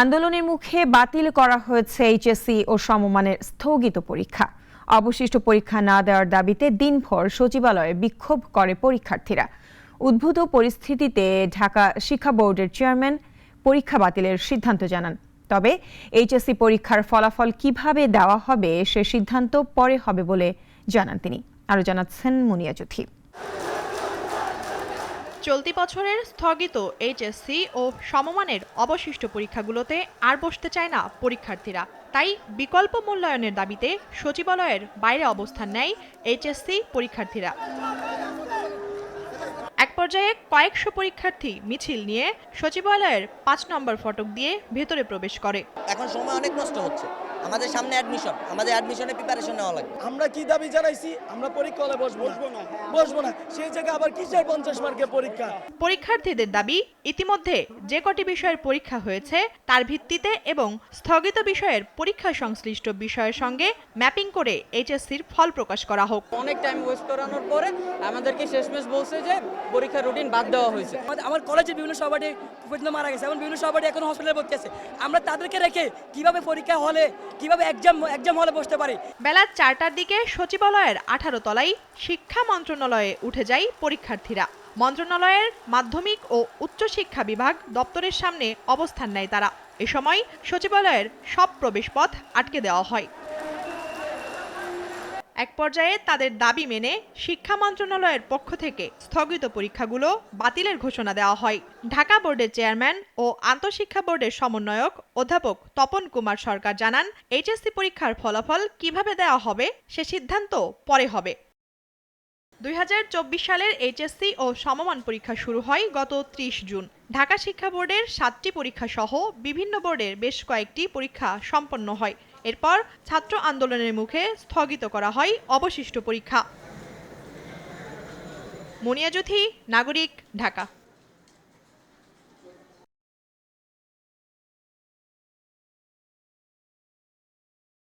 আন্দোলনের মুখে বাতিল করা হয়েছে এইচএসসি ও সমমানের স্থগিত পরীক্ষা। অবশিষ্ট পরীক্ষা না দেওয়ার দাবিতে দিনভর সচিবালয়ে বিক্ষোভ করে পরীক্ষার্থীরা। উদ্ভূত পরিস্থিতিতে ঢাকা শিক্ষা বোর্ডের চেয়ারম্যান পরীক্ষা বাতিলের সিদ্ধান্ত জানান। তবে এইচএসসি পরীক্ষার ফলাফল কিভাবে দেওয়া হবে সে সিদ্ধান্ত পরে হবে বলে জানান তিনি। আরও জানাচ্ছেন মুনিয়া জ্যোতি। চলতি বছরের স্থগিত এইচএসসি ও সমমানের অবশিষ্ট পরীক্ষাগুলোতে আর বসতে চায় না পরীক্ষার্থীরা। তাই বিকল্প মূল্যায়নের দাবিতে সচিবালয়ের বাইরে অবস্থান নেয় এইচএসসি পরীক্ষার্থীরা। এক পর্যায়ে কয়েকশো পরীক্ষার্থী মিছিল নিয়ে সচিবালয়ের ৫ নম্বর ফটক দিয়ে ভেতরে প্রবেশ করে। এখন সময় অনেক নষ্ট হচ্ছে, আমাদের সামনে অ্যাডমিশন, আমাদের অ্যাডমিশনের প্রিপারেশন নেওয়া লাগবে। আমরা কি দাবি জানাইছি? আমরা পরীক্ষা হলে বসবো না সেই জায়গায় আবার কিসের 50 মার্কের পরীক্ষা? পরীক্ষার্থীদের দাবি, ইতিমধ্যে যে কটি বিষয়ের পরীক্ষা হয়েছে তার ভিত্তিতে এবং স্থগিত বিষয়ের পরীক্ষা সংশ্লিষ্ট বিষয়ের সঙ্গে ম্যাপিং করে এইচএসসির ফল প্রকাশ করা হোক। অনেক টাইম ওয়েস্ট করানোর পরে আমাদেরকে শেষমেশ বলছে যে পরীক্ষার রুটিন বাদ দেওয়া হয়েছে। আমার কলেজে বিভিন্ন সহপাঠী মারা গেছে, এখন বিভিন্ন সহপাঠী এখন হসপিটালে ভর্তি আছে। আমরা তাদেরকে রেখে কিভাবে পরীক্ষা হলে, কিভাবে এক্সাম হলে বসতে পারি? বেলা 4টার দিকে সচিবালয়ের 18 তলায় শিক্ষা মন্ত্রণালয়ে উঠে যায় পরীক্ষার্থীরা। মন্ত্রণালয়ের মাধ্যমিক ও উচ্চশিক্ষা বিভাগ দপ্তরের সামনে অবস্থান নেয় তারা। এ সময় সচিবালয়ের সব প্রবেশপথ আটকে দেওয়া হয়। এক পর্যায়ে তাদের দাবি মেনে শিক্ষা মন্ত্রণালয়ের পক্ষ থেকে স্থগিত পরীক্ষাগুলো বাতিলের ঘোষণা দেওয়া হয়। ঢাকা বোর্ডের চেয়ারম্যান ও আন্তঃশিক্ষা বোর্ডের সমন্বয়ক অধ্যাপক তপন কুমার সরকার জানান, এইচএসসি পরীক্ষার ফলাফল কিভাবে দেওয়া হবে সে সিদ্ধান্ত পরে হবে। 2024 সালের এইচএসসি ও সমমান পরীক্ষা শুরু হয় গত 30 জুন। ঢাকা শিক্ষা বোর্ডের 7টি পরীক্ষা সহ বিভিন্ন বোর্ডের বেশ কয়েকটি পরীক্ষা সম্পন্ন হয়। এরপর ছাত্র আন্দোলনের মুখে স্থগিত করা হয় অবশিষ্ট পরীক্ষা। মুনিয়া জ্যোতি, নাগরিক, ঢাকা।